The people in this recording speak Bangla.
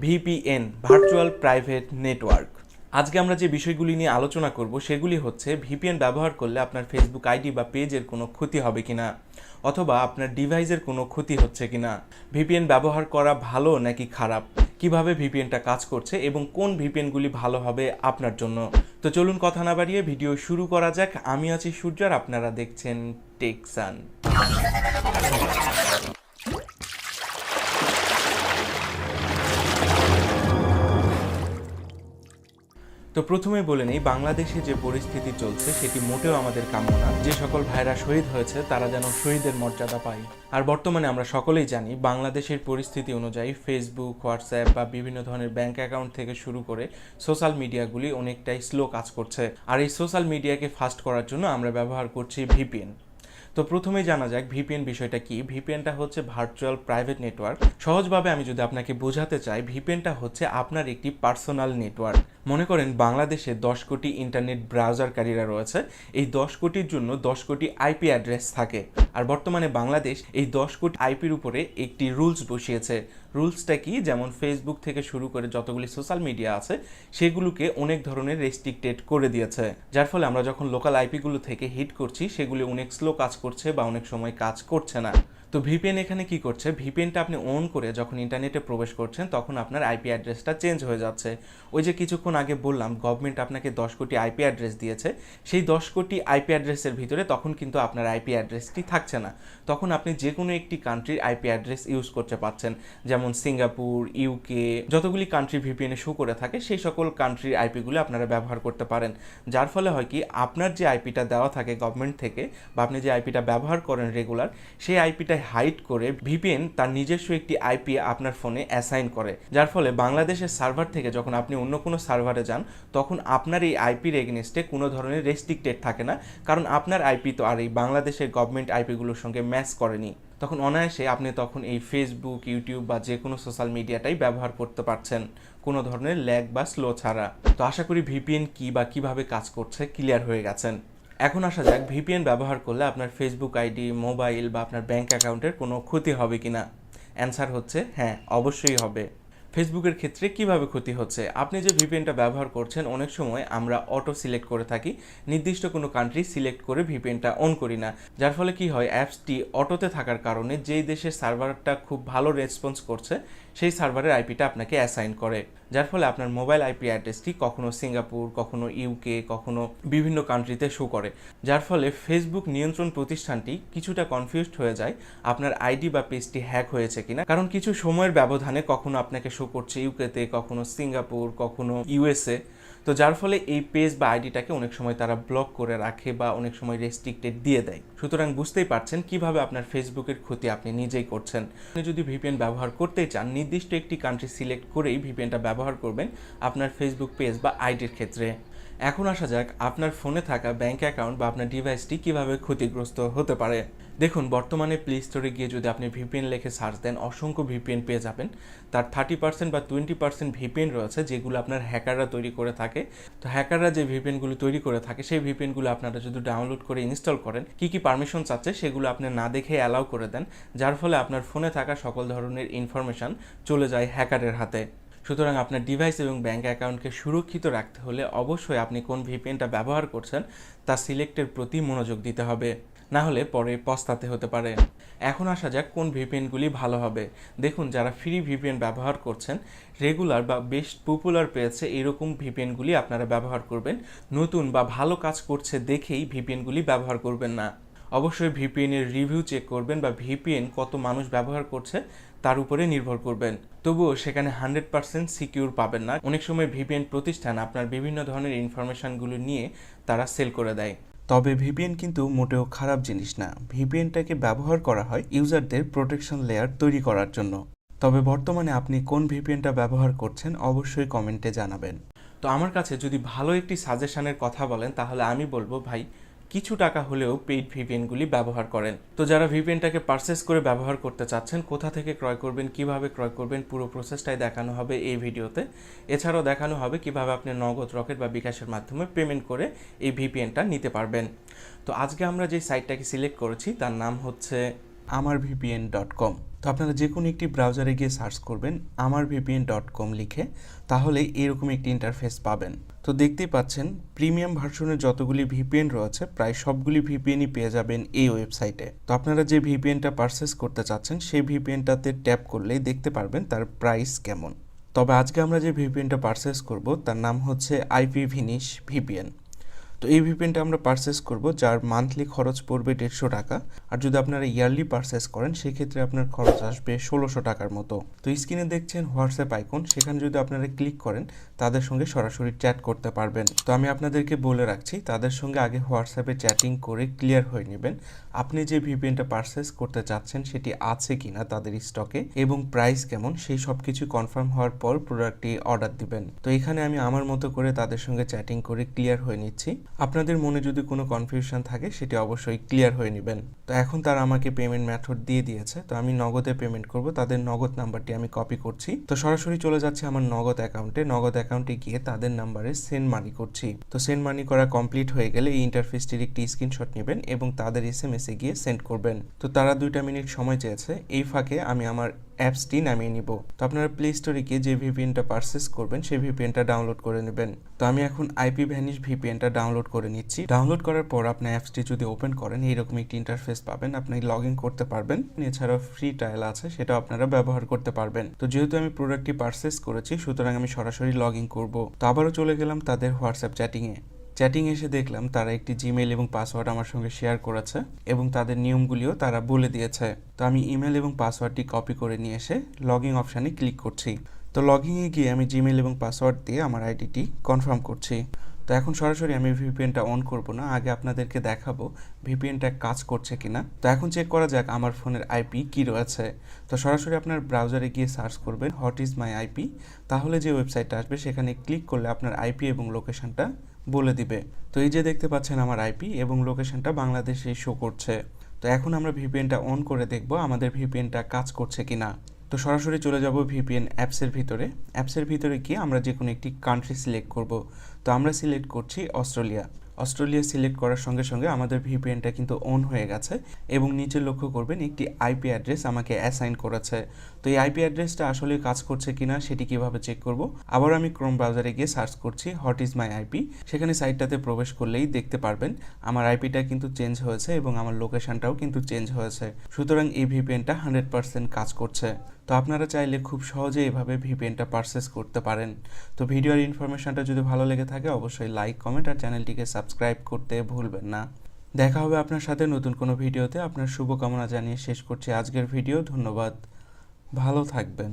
VPN virtual private network. আজকে আমরা যে বিষয়গুলি নিয়ে আলোচনা করব সেগুলি হচ্ছে ভিপিএন ব্যবহার করলে আপনার ফেসবুক আইডি বা পেজের কোনো ক্ষতি হবে কিনা, অথবা আপনার ডিভাইসের কোনো ক্ষতি হচ্ছে কিনা, ভিপিএন ব্যবহার করা ভালো নাকি খারাপ, কিভাবে ভিপিএনটা কাজ করছে এবং কোন ভিপিএনগুলি ভালো হবে আপনার জন্য। তো চলুন কথা না বাড়িয়ে ভিডিও শুরু করা যাক। আমি আছি সূর্য আর আপনারা দেখছেন টেকসান। তো প্রথমে বলে নেই, বাংলাদেশে যে পরিস্থিতি চলছে সেটি মোটেও আমাদের কাম্য না। যে সকল ভাইরা শহীদ হয়েছে তারা যেন শহীদের মর্যাদা পায়। আর বর্তমানে আমরা সকলেই জানি বাংলাদেশের পরিস্থিতি অনুযায়ী ফেসবুক, হোয়াটসঅ্যাপ বা বিভিন্ন ধরনের ব্যাংক অ্যাকাউন্ট থেকে শুরু করে সোশ্যাল মিডিয়াগুলি অনেকটাই স্লো কাজ করছে। আর এই সোশ্যাল মিডিয়াকে ফাস্ট করার জন্য আমরা ব্যবহার করছি ভিপিএন। তো প্রথমেই জানা যাক ভিপিএন বিষয়টা কি। ভিপিএনটা হচ্ছে ভার্চুয়াল প্রাইভেট নেটওয়ার্ক। সহজভাবে আমি যদি আপনাকে বোঝাতে চাই, ভিপিএনটা হচ্ছে আপনার একটি পার্সোনাল নেটওয়ার্ক। মনে করেন বাংলাদেশে 10 কোটি ইন্টারনেট ব্রাউজারকারীরা রয়েছে। এই 10 কোটির জন্য 10 কোটি আইপি অ্যাড্রেস থাকে। আর বর্তমানে বাংলাদেশ এই 10 কোটি আইপির উপরে একটি রুলস বসিয়েছে। রুলসটা কি? যেমন ফেসবুক থেকে শুরু করে যতগুলি সোশ্যাল মিডিয়া আছে সেগুলোকে অনেক ধরনের রেস্ট্রিক্টেড করে দিয়েছে, যার ফলে আমরা যখন লোকাল আইপিগুলো থেকে হিট করছি সেগুলি অনেক স্লো কাজ করছে বা অনেক সময় কাজ করছে না। তো ভিপিএন এখানে কি করছে, ভিপিএনটা আপনি অন করে যখন ইন্টারনেটে প্রবেশ করছেন তখন আপনার আইপি অ্যাড্রেসটা চেঞ্জ হয়ে যাচ্ছে। ওই যে কিছুক্ষণ আগে বললাম গভর্নমেন্ট আপনাকে 10 কোটি আইপি অ্যাড্রেস দিয়েছে, সেই 10 কোটি আইপি অ্যাড্রেসের ভিতরে তখন কিন্তু আপনার আইপি অ্যাড্রেসটি থাকছে না। তখন আপনি যে কোনো একটি কান্ট্রির আইপি অ্যাড্রেস ইউজ করতে পারছেন, যেমন সিঙ্গাপুর, ইউকে, যতগুলি কান্ট্রি ভিপিএনে শো করে থাকে সেই সকল কান্ট্রির আইপিগুলো আপনারা ব্যবহার করতে পারেন। যার ফলে হয় কি, আপনার যে আইপিটা দেওয়া থাকে গভর্নমেন্ট থেকে বা আপনি যে আইপিটা ব্যবহার করেন রেগুলার, সেই আইপিটা হাইড করে ভিপিএন তার নিজস্ব একটি আইপি আপনার ফোনে অ্যাসাইন করে। যার ফলে বাংলাদেশের সার্ভার থেকে যখন আপনি অন্য কোনো সার্ভারে যান তখন আপনার এই আইপির এগেনস্টে কোনো ধরনের রেস্ট্রিক্টেড থাকে না, কারণ আপনার আইপি তো আর এই বাংলাদেশের গভর্নমেন্ট আইপিগুলোর সঙ্গে ম্যাচ করেনি। তখন অনায়াসে আপনি তখন এই ফেসবুক, ইউটিউব বা যে কোনো সোশ্যাল মিডিয়াটাই ব্যবহার করতে পারছেন কোনো ধরনের ল্যাগ বা স্লো ছাড়া। তো আশা করি ভিপিএন কী বা কীভাবে কাজ করছে ক্লিয়ার হয়ে গেছেন। এখন আসা যাক ভিপিএন ব্যবহার করলে আপনার ফেসবুক আইডি, মোবাইল বা আপনার ব্যাংক অ্যাকাউন্টের কোনো ক্ষতি হবে কি না। অ্যান্সার হচ্ছে হ্যাঁ, অবশ্যই হবে। ফেসবুকের ক্ষেত্রে কিভাবে ক্ষতি হচ্ছে, আপনি যে ভিপিএনটা ব্যবহার করছেন অনেক সময় আমরা অটো সিলেক্ট করে থাকি, নির্দিষ্ট কোনো কান্ট্রি সিলেক্ট করে ভিপিএনটা অন করি না। যার ফলে কি হয়, অ্যাপসটি অটোতে থাকার কারণে যেই দেশের সার্ভারটা খুব ভালো রেসপন্স করছে সেই সার্ভারের আইপিটা আপনাকে অ্যাসাইন করে। যার ফলে আপনার মোবাইল আইপি অ্যাড্রেসটি কখনো সিঙ্গাপুর, কখনো ইউকে, কখনো বিভিন্ন কান্ট্রিতে শো করে। যার ফলে ফেসবুক নিয়ন্ত্রণ প্রতিষ্ঠানটি কিছুটা কনফিউজড হয়ে যায় আপনার আইডি বা পেজটি হ্যাক হয়েছে কিনা, কারণ কিছু সময়ের ব্যবধানে কখনো আপনাকে শো করছে ইউকেতে, কখনো সিঙ্গাপুর, কখনো ইউএসএ। তো যার ফলে এই পেজ বা আইডিটাকে অনেক সময় তারা ব্লক করে রাখে বা অনেক সময় রেস্ট্রিক্টেড দিয়ে দেয়। সুতরাং বুঝতেই পারছেন কিভাবে আপনার ফেসবুকের ক্ষতি আপনি নিজেই করছেন। আপনি যদি ভিপিএন ব্যবহার করতেই চান, নির্দিষ্ট একটি কান্ট্রি সিলেক্ট করেই ভিপিএনটা ব্যবহার করবেন আপনার ফেসবুক পেজ বা আইডির ক্ষেত্রে। এখন আসা যাক আপনার ফোনে থাকা ব্যাংক অ্যাকাউন্ট বা আপনার ডিভাইসটি কিভাবে ক্ষতিগ্রস্ত হতে পারে। দেখুন, বর্তমানে প্লে স্টোরে গিয়ে যদি আপনি ভিপিএন লিখে সার্চ দেন অসংখ্য ভিপিএন পেয়ে যাবেন। তার 30% বা 20% ভিপিএন রয়েছে যেগুলো আপনার হ্যাকাররা তৈরি করে থাকে। তো হ্যাকাররা যে ভিপিএনগুলো তৈরি করে থাকে সেই ভিপিএনগুলো আপনারা যদি ডাউনলোড করে ইনস্টল করেন, কী কী পারমিশন চাচ্ছে সেগুলো আপনি না দেখে অ্যালাউ করে দেন, যার ফলে আপনার ফোনে থাকা সকল ধরনের ইনফরমেশন চলে যায় হ্যাকারের হাতে। সুতরাং আপনার ডিভাইস এবং ব্যাংক অ্যাকাউন্টকে সুরক্ষিত রাখতে হলে অবশ্যই আপনি কোন ভিপিএনটা ব্যবহার করছেন তা সিলেক্টের প্রতি মনোযোগ দিতে হবে, না হলে পরে পস্তাতে হতে পারে। এখন আসা যাক কোন ভিপিএনগুলি ভালো হবে। দেখুন, যারা ফ্রি ভিপিএন ব্যবহার করছেন, রেগুলার বা বেশ পপুলার পেয়েছে এরকম ভিপিএনগুলি আপনারা ব্যবহার করবেন। নতুন বা ভালো কাজ করছে দেখেই ভিপিএনগুলি ব্যবহার করবেন না। অবশ্যই ভিপিএনের রিভিউ চেক করবেন বা ভিপিএন কত মানুষ ব্যবহার করছে তার উপরে নির্ভর করবেন। তবুও সেখানে 100% সিকিউর পাবেন না। অনেক সময় ভিপিএন প্রতিষ্ঠান আপনার বিভিন্ন ধরনের ইনফরমেশনগুলো নিয়ে তারা সেল করে দেয়। তবে ভিপিএন কিন্তু মোটেও খারাপ জিনিস না। ভিপিএনটাকে ব্যবহার করা হয় ইউজারদের প্রোটেকশন লেয়ার তৈরি করার জন্য। তবে বর্তমানে আপনি কোন ভিপিএনটা ব্যবহার করছেন অবশ্যই কমেন্টে জানাবেন। তো আমার কাছে যদি ভালো একটি সাজেশনের কথা বলেন তাহলে আমি বলবো, ভাই কিছু টাকা হলেও পেইড ভিপিএনগুলি ব্যবহার করেন। তো যারা ভিপিএনটাকে পারচেস করে ব্যবহার করতে চাচ্ছেন, কোথা থেকে ক্রয় করবেন, কিভাবে ক্রয় করবেন, পুরো প্রসেসটাই দেখানো হবে এই ভিডিওতে। এছাড়াও দেখানো হবে কিভাবে আপনি নগদ, রকেট বা বিকাশের মাধ্যমে পেমেন্ট করে এই ভিপিএনটা নিতে পারবেন। তো আজকে আমরা যে সাইটটাকে সিলেক্ট করেছি তার নাম হচ্ছে amarvpn.com। তো আপনারা যে কোনো একটি ব্রাউজারে গিয়ে সার্চ করবেন amarvpn.com লিখে, তাহলে এরকম একটি ইন্টারফেস পাবেন। তো দেখতেই পাচ্ছেন প্রিমিয়াম ভার্সনের যতগুলি ভিপিএন রয়েছে প্রায় সবগুলি ভিপিএনই পেয়ে যাবেন এই ওয়েবসাইটে। তো আপনারা যে ভিপিএনটা পারচেস করতে চাচ্ছেন সেই ভিপিএনটাতে ট্যাপ করলেই দেখতে পারবেন তার প্রাইস কেমন। তবে আজকে আমরা যে ভিপিএনটা পারচেস করব তার নাম হচ্ছে IPVanish VPN। তো এই ভিপিএনটা আমরা পারচেস করব যার মান্থলি খরচ পড়বে 150 টাকা, আর যদি আপনারা ইয়ারলি পারচেস করেন সেক্ষেত্রে আপনার খরচ আসবে 1600 টাকার মতো। তো স্ক্রিনে দেখছেন হোয়াটসঅ্যাপ আইকন, সেখানে যদি আপনারা ক্লিক করেন তাদের সঙ্গে সরাসরি চ্যাট করতে পারবেন। তো আমি আপনাদেরকে বলে রাখছি তাদের সঙ্গে আগে হোয়াটসঅ্যাপে চ্যাটিং করে ক্লিয়ার হয়ে নেবেন আপনি যে ভিপিএনটা পারচেস করতে চাচ্ছেন সেটি আছে কিনা তাদের স্টকে এবং প্রাইস কেমন, সেই সব কিছু কনফার্ম হওয়ার পর প্রোডাক্টটি অর্ডার দিবেন। তো এখানে আমি আমার মতো করে তাদের সঙ্গে চ্যাটিং করে ক্লিয়ার হয়ে নিচ্ছি। আপনাদের মনে যদি কোনো কনফিউশন থাকে সেটি অবশ্যই ক্লিয়ার হয়ে নেবেন। তো এখন তারা আমাকে পেমেন্ট মেথড দিয়ে দিয়েছে, তো আমি নগদে পেমেন্ট করব। তাদের নগদ নাম্বারটি আমি কপি করছি, তো সরাসরি চলে যাচ্ছে আমার নগদ অ্যাকাউন্টে। নগদ অ্যাকাউন্টে গিয়ে তাদের নাম্বারে সেন্ড মানি করছি। তো সেন্ড মানি করা কমপ্লিট হয়ে গেলে এই ইন্টারফেসটির একটি স্ক্রিনশট নেবেন এবং তাদের SMS এ গিয়ে সেন্ড করবেন। তো তারা 2 মিনিট সময় চেয়েছে, এই ফাঁকে আমি আমার অ্যাপসটি নামিয়ে নিব। তো আপনারা প্লে স্টোরে গিয়ে যে ভিপিএনটা পারচেস করবেন সেই ভিপিএনটা ডাউনলোড করে নেবেন। তো আমি এখন IPVanish VPNটা ডাউনলোড করে নিচ্ছি। ডাউনলোড করার পর আপনার অ্যাপসটি যদি ওপেন করেন এইরকম একটি ইন্টারফেস পাবেন, আপনি লগ ইন করতে পারবেন। এছাড়াও ফ্রি ট্রায়াল আছে, সেটা আপনারা ব্যবহার করতে পারবেন। তো যেহেতু আমি প্রোডাক্টটি পারচেস করেছি সুতরাং আমি সরাসরি লগ ইন করবো। তো আবারও চলে গেলাম তাদের হোয়াটসঅ্যাপ চ্যাটিং এসে দেখলাম তারা একটি জিমেইল এবং পাসওয়ার্ড আমার সঙ্গে শেয়ার করেছে এবং তাদের নিয়মগুলিও তারা বলে দিয়েছে। তো আমি ইমেল এবং পাসওয়ার্ডটি কপি করে নিয়ে এসে লগইন অপশানে ক্লিক করছি। তো লগইনে গিয়ে আমি জিমেইল এবং পাসওয়ার্ড দিয়ে আমার আইডিটি কনফার্ম করছি। তো এখন সরাসরি আমি ভিপিএনটা অন করব না, আগে আপনাদেরকে দেখাবো ভিপিএনটা কাজ করছে কিনা। তো এখন চেক করা যাক আমার ফোনের আইপি কি রয়েছে। তো সরাসরি আপনার ব্রাউজারে গিয়ে সার্চ করবেন হোয়াট ইজ মাই আইপি, তাহলে যে ওয়েবসাইটটা আসবে সেখানে ক্লিক করলে আপনার আইপি এবং লোকেশনটা বলে দিবে। তো এই যে দেখতে পাচ্ছেন আমার আইপি এবং লোকেশনটা বাংলাদেশে শো করছে। তো এখন আমরা ভিপিএনটা অন করে দেখব আমাদের ভিপিএনটা কাজ করছে কিনা। তো সরাসরি চলে যাব ভিপিএন অ্যাপসের ভিতরে গিয়ে আমরা যে কোনো একটি কান্ট্রি সিলেক্ট করব। তো আমরা সিলেক্ট করছি অস্ট্রেলিয়া সিলেক্ট করার সঙ্গে সঙ্গে আমাদের ভিপিএনটা কিন্তু অন হয়ে গেছে এবং নিচে লক্ষ্য করবেন একটি আইপি অ্যাড্রেস আমাকে অ্যাসাইন করেছে। তো এই আইপি অ্যাড্রেসটা আসলে কাজ করছে কিনা সেটি কিভাবে চেক করব, আবার আমি ক্রোম ব্রাউজারে গিয়ে সার্চ করছি হোয়াট ইজ মাই আইপি। সেখানে সাইটটাতে প্রবেশ করলেই দেখতে পারবেন আমার আইপিটা কিন্তু চেঞ্জ হয়েছে এবং আমার লোকেশনটাও কিন্তু চেঞ্জ হয়েছে। সুতরাং এই ভিপিএনটা 100% কাজ করছে। তো আপনারা চাইলে খুব সহজে এভাবে ভিপিএনটা পারচেস করতে পারেন। তো ভিডিওর ইনফরমেশনটা যদি ভালো লেগে থাকে অবশ্যই লাইক, কমেন্ট আর চ্যানেলটিকে সাবস্ক্রাইব করতে ভুলবেন না। দেখা হবে আপনার সাথে নতুন কোনো ভিডিওতে। আপনার শুভকামনা জানিয়ে শেষ করছি আজকের ভিডিও। ধন্যবাদ, ভালো থাকবেন।